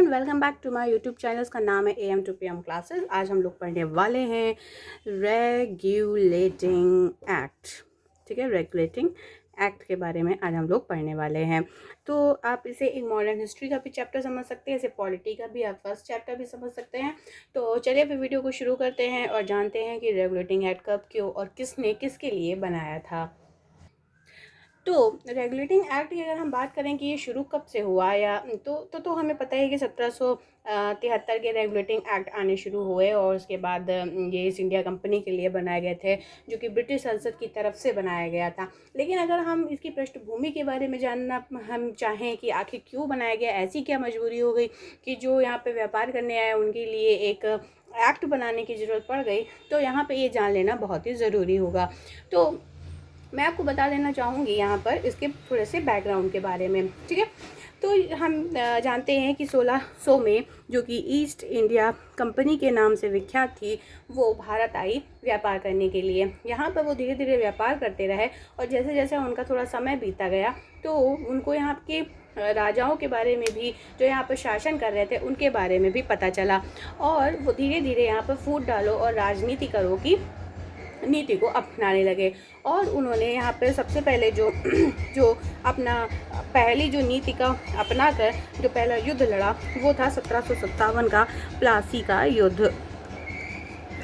Everyone, welcome back to my YouTube channel. उसका नाम है AM to PM क्लासेस। आज हम लोग पढ़ने वाले हैं रेगुलेटिंग एक्ट। ठीक है, रेगुलेटिंग एक्ट के बारे में आज हम लोग पढ़ने वाले हैं। तो आप इसे एक मॉडर्न हिस्ट्री का भी चैप्टर समझ सकते हैं, इसे पॉलिटी का भी आप फर्स्ट चैप्टर भी समझ सकते हैं। तो चलिए फिर वीडियो को शुरू करते हैं और जानते हैं कि रेगुलेटिंग एक्ट कब, क्यों और किसने किसके लिए बनाया था। तो रेगुलेटिंग एक्ट की अगर हम बात करें कि ये शुरू कब से हुआ या तो हमें पता है कि 1773 के रेगुलेटिंग एक्ट आने शुरू हुए और उसके बाद ये ईस्ट इंडिया कंपनी के लिए बनाए गए थे, जो कि ब्रिटिश संसद की तरफ से बनाया गया था। लेकिन अगर हम इसकी पृष्ठभूमि के बारे में जानना हम चाहें कि आखिर क्यों बनाया गया, ऐसी क्या मजबूरी हो गई कि जो यहाँ पे व्यापार करने आए उनके लिए एक एक्ट बनाने की ज़रूरत पड़ गई, तो यहाँ पे ये जान लेना बहुत ही ज़रूरी होगा। तो मैं आपको बता देना चाहूँगी यहाँ पर इसके थोड़े से बैकग्राउंड के बारे में। ठीक है, तो हम जानते हैं कि 1600 में जो कि ईस्ट इंडिया कंपनी के नाम से विख्यात थी, वो भारत आई व्यापार करने के लिए। यहाँ पर वो धीरे धीरे व्यापार करते रहे और जैसे जैसे उनका थोड़ा समय बीता गया तो उनको यहाँ के राजाओं के बारे में भी, जो यहाँ पर शासन कर रहे थे, उनके बारे में भी पता चला और वो धीरे धीरे यहाँ पर फूट डालो और राजनीति करो की नीति को अपनाने लगे। और उन्होंने यहाँ पे सबसे पहले जो अपना पहली जो नीति का अपना कर जो पहला युद्ध लड़ा वो था 1757 का प्लासी का युद्ध।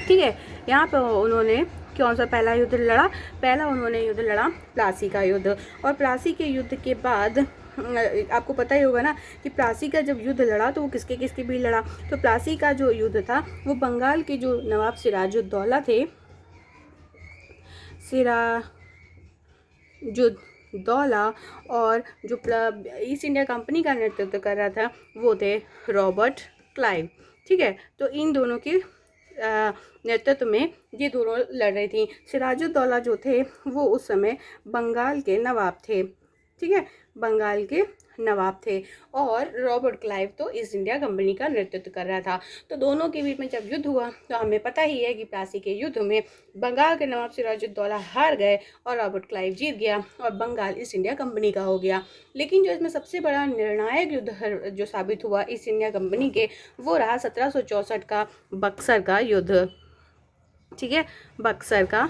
ठीक है, यहाँ पे उन्होंने कौन सा पहला युद्ध लड़ा? पहला उन्होंने युद्ध लड़ा प्लासी का युद्ध। और प्लासी के युद्ध के बाद आपको पता ही होगा ना कि प्लासी का जब युद्ध लड़ा तो वो किसके किसके बीच लड़ा। तो प्लासी का जो युद्ध था वो बंगाल के जो नवाब सिराजुद्दौला थे, सिराजुद्दौला, और जो ईस्ट इंडिया कंपनी का नेतृत्व कर रहा था वो थे रॉबर्ट क्लाइव। ठीक है, तो इन दोनों के नेतृत्व में ये दोनों लड़ रही थी। सिराजुद्दौला जो थे वो उस समय बंगाल के नवाब थे। ठीक है, बंगाल के नवाब थे और रॉबर्ट क्लाइव तो ईस्ट इंडिया कंपनी का नेतृत्व कर रहा था। तो दोनों के बीच में जब युद्ध हुआ तो हमें पता ही है कि प्लासी के युद्ध में बंगाल के नवाब सिराजुद्दौला हार गए और रॉबर्ट क्लाइव जीत गया और बंगाल ईस्ट इंडिया कंपनी का हो गया। लेकिन जो इसमें सबसे बड़ा निर्णायक युद्ध जो साबित हुआ ईस्ट इंडिया कंपनी के, वो रहा 1764 का बक्सर का युद्ध। ठीक है, बक्सर का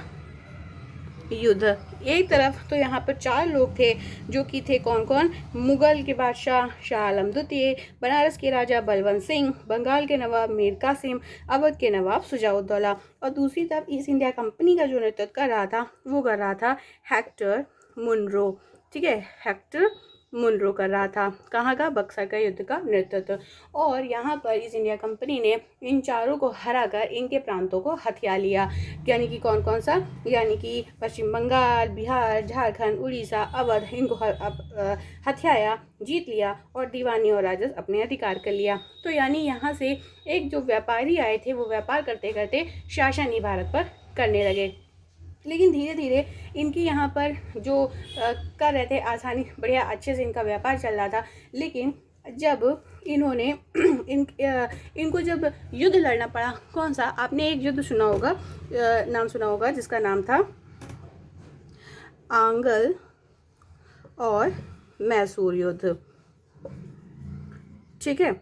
युद्ध। एक तरफ तो यहाँ पर 4 लोग थे जो कि थे कौन कौन? मुगल के बादशाह शाह आलम द्वितीय, बनारस के राजा बलवंत सिंह, बंगाल के नवाब मीर कासिम, अवध के नवाब शुजाउद्दौला। और दूसरी तरफ ईस्ट इंडिया कंपनी का जो नेतृत्व कर रहा था वो कर रहा था हेक्टर मुनरो। ठीक है, हेक्टर मुनरो कर रहा था कहाँ का? बक्सर का युद्ध का नेतृत्व। और यहाँ पर ईस्ट इंडिया कंपनी ने इन चारों को हराकर इनके प्रांतों को हथिया लिया। यानी कि कौन कौन सा? यानी कि पश्चिम बंगाल, बिहार, झारखंड, उड़ीसा, अवध, इनको हथियाया, जीत लिया और दीवानी और राजस्व अपने अधिकार कर लिया। तो यानी यहाँ से एक जो व्यापारी आए थे वो व्यापार करते करते शासन ही भारत पर करने लगे। लेकिन धीरे धीरे इनकी यहाँ पर जो कर रहे थे आसानी, बढ़िया अच्छे से इनका व्यापार चल रहा था। लेकिन जब इन्होंने इनको जब युद्ध लड़ना पड़ा, कौन सा? आपने एक युद्ध सुना होगा, नाम सुना होगा, जिसका नाम था आंगल और मैसूर युद्ध। ठीक है,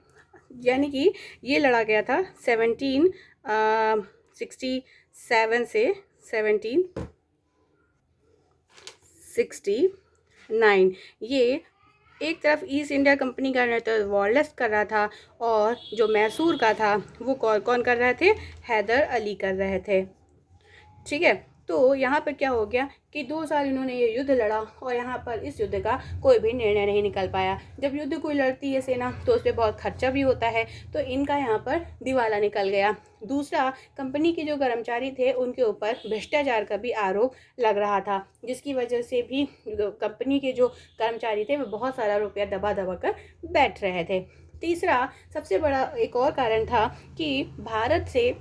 यानी कि ये लड़ा गया था 1767 से 1769। ये एक तरफ ईस्ट इंडिया कंपनी का नेतृत्व वॉलेस कर रहा था और जो मैसूर का था वो कौन कौन कर रहे थे? हैदर अली कर रहे थे। ठीक है, तो यहाँ पर क्या हो गया कि 2 साल इन्होंने ये युद्ध लड़ा और यहाँ पर इस युद्ध का कोई भी निर्णय नहीं निकल पाया। जब युद्ध कोई लड़ती है सेना तो उस पर बहुत खर्चा भी होता है, तो इनका यहाँ पर दिवाला निकल गया। दूसरा, कंपनी के जो कर्मचारी थे उनके ऊपर भ्रष्टाचार का भी आरोप लग रहा था, जिसकी वजह से भी कंपनी के जो कर्मचारी थे वो बहुत सारा रुपया दबा दबा कर बैठ रहे थे। तीसरा, सबसे बड़ा एक और कारण था कि भारत से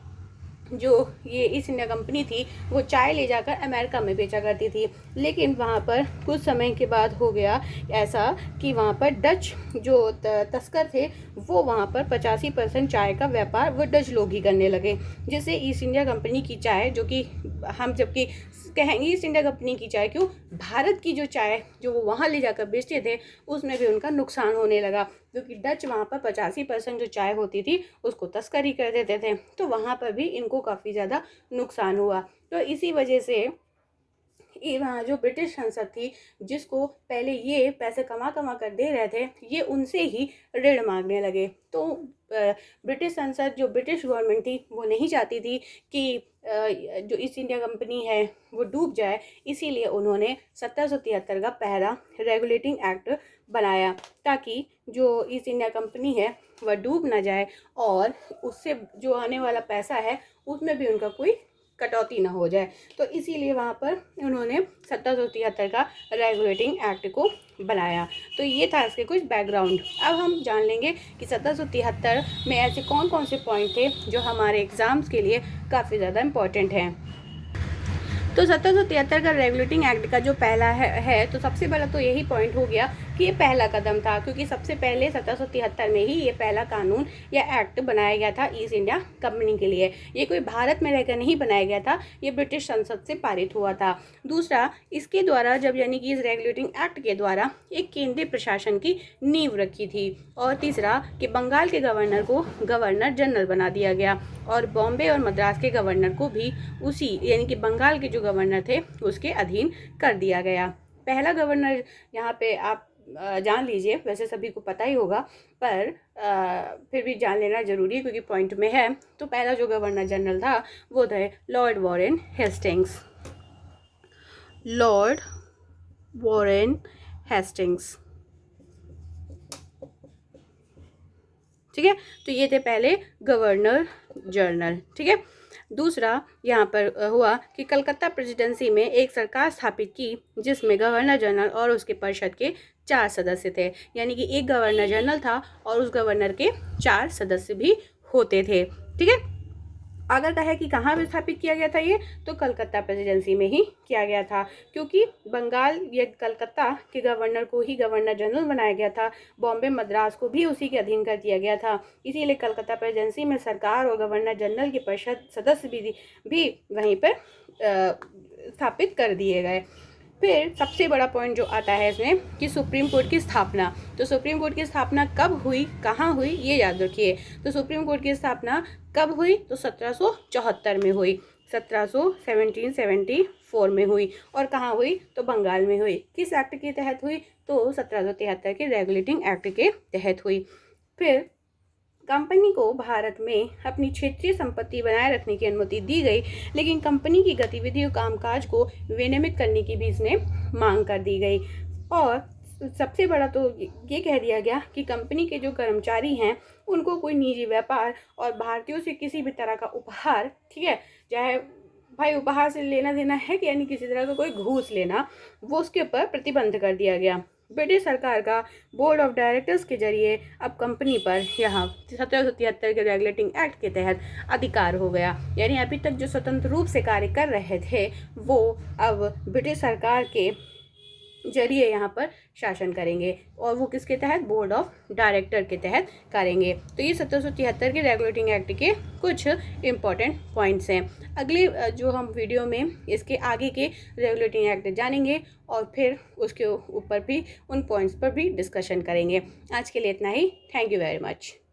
जो ये ईस्ट इंडिया कंपनी थी वो चाय ले जाकर अमेरिका में बेचा करती थी। लेकिन वहाँ पर कुछ समय के बाद हो गया ऐसा कि वहाँ पर डच जो तस्कर थे वो वहाँ पर 85% चाय का व्यापार वो डच लोग ही करने लगे, जिससे ईस्ट इंडिया कंपनी की चाय, जो कि हम जबकि कहेंगे ईस्ट इंडिया कंपनी की चाय क्यों, भारत की जो चाय जो वो वहाँ ले जाकर बेचते थे उसमें भी उनका नुकसान होने लगा, क्योंकि डच वहाँ पर 85% जो चाय होती थी उसको तस्करी कर देते थे, तो वहाँ पर भी इनको काफ़ी ज़्यादा नुकसान हुआ। तो इसी वजह से ये वहाँ जो ब्रिटिश संसद थी, जिसको पहले ये पैसे कमा कमा कर दे रहे थे, ये उनसे ही ऋण मांगने लगे। तो ब्रिटिश संसद, जो ब्रिटिश गवर्नमेंट थी, वो नहीं चाहती थी कि जो ईस्ट इंडिया कंपनी है वो डूब जाए, इसीलिए उन्होंने 1773 का पहला रेगुलेटिंग एक्ट बनाया, ताकि जो ईस्ट इंडिया कंपनी है वह डूब ना जाए और उससे जो आने वाला पैसा है उसमें भी उनका कोई कटौती ना हो जाए। तो इसीलिए वहाँ पर उन्होंने 1773 का रेगुलेटिंग एक्ट को बनाया। तो ये था इसके कुछ बैकग्राउंड। अब हम जान लेंगे कि 1773 में ऐसे कौन कौन से पॉइंट थे जो हमारे एग्ज़ाम्स के लिए काफ़ी ज़्यादा इम्पॉर्टेंट हैं। तो 1773 का रेगुलेटिंग एक्ट का जो पहला है तो सबसे पहला तो यही पॉइंट हो गया कि ये पहला कदम था, क्योंकि सबसे पहले 1773 में ही ये पहला कानून या एक्ट बनाया गया था ईस्ट इंडिया कंपनी के लिए। ये कोई भारत में रहकर नहीं बनाया गया था, ये ब्रिटिश संसद से पारित हुआ था। दूसरा, इसके द्वारा जब यानी कि इस रेगुलेटिंग एक्ट के द्वारा एक केंद्रीय प्रशासन की नींव रखी थी। और तीसरा कि बंगाल के गवर्नर को गवर्नर जनरल बना दिया गया और बॉम्बे और मद्रास के गवर्नर को भी उसी यानी कि बंगाल के जो गवर्नर थे उसके अधीन कर दिया गया। पहला गवर्नर यहाँ पे आप जान लीजिए, वैसे सभी को पता ही होगा, पर फिर भी जान लेना ज़रूरी है क्योंकि पॉइंट में है। तो पहला जो गवर्नर जनरल था वो थे Lord Warren Hastings. Lord Warren Hastings, ठीक है। तो ये थे पहले गवर्नर जनरल, ठीक है। दूसरा यहाँ पर हुआ कि कलकत्ता प्रेसिडेंसी में एक सरकार स्थापित की जिसमें गवर्नर जनरल और उसके परिषद के 4 सदस्य थे, यानी कि एक गवर्नर जनरल था और उस गवर्नर के 4 सदस्य भी होते थे, ठीक है। अगर कहे कि कहाँ पे स्थापित किया गया था ये, तो कलकत्ता प्रेसिडेंसी में ही किया गया था, क्योंकि बंगाल या कलकत्ता के गवर्नर को ही गवर्नर जनरल बनाया गया था, बॉम्बे मद्रास को भी उसी के अधीन कर दिया गया था। इसीलिए कलकत्ता प्रेसिडेंसी में सरकार और गवर्नर जनरल के परिषद सदस्य भी वहीं पर स्थापित कर दिए गए। फिर सबसे बड़ा पॉइंट जो आता है इसमें कि सुप्रीम कोर्ट की स्थापना। तो सुप्रीम कोर्ट की स्थापना कब हुई, कहाँ हुई, ये याद रखिए। तो सुप्रीम कोर्ट की स्थापना कब हुई, तो 1774 में हुई, 1774 में हुई। और कहाँ हुई, तो बंगाल में हुई। किस एक्ट के तहत हुई, तो 1773 के रेगुलेटिंग एक्ट के तहत हुई। फिर कंपनी को भारत में अपनी क्षेत्रीय संपत्ति बनाए रखने की अनुमति दी गई, लेकिन कंपनी की गतिविधियों कामकाज को विनियमित करने की भी इसमें मांग कर दी गई। और सबसे बड़ा तो ये कह दिया गया कि कंपनी के जो कर्मचारी हैं उनको कोई निजी व्यापार और भारतीयों से किसी भी तरह का उपहार, ठीक है, चाहे भाई उपहार से लेना देना है कि यानी किसी तरह का कोई घूस लेना, वो उसके ऊपर प्रतिबंध कर दिया गया। ब्रिटिश सरकार का बोर्ड ऑफ डायरेक्टर्स के जरिए अब कंपनी पर यहाँ 1773 के रेगुलेटिंग एक्ट के तहत अधिकार हो गया, यानी अभी तक जो स्वतंत्र रूप से कार्य कर रहे थे वो अब ब्रिटिश सरकार के जरिए यहाँ पर शासन करेंगे, और वो किसके तहत, बोर्ड ऑफ डायरेक्टर के तहत करेंगे। तो ये 1773 के रेगुलेटिंग एक्ट के कुछ इम्पॉर्टेंट पॉइंट्स हैं। अगले जो हम वीडियो में इसके आगे के रेगुलेटिंग एक्ट जानेंगे और फिर उसके ऊपर भी उन पॉइंट्स पर भी डिस्कशन करेंगे। आज के लिए इतना ही। Thank you very much.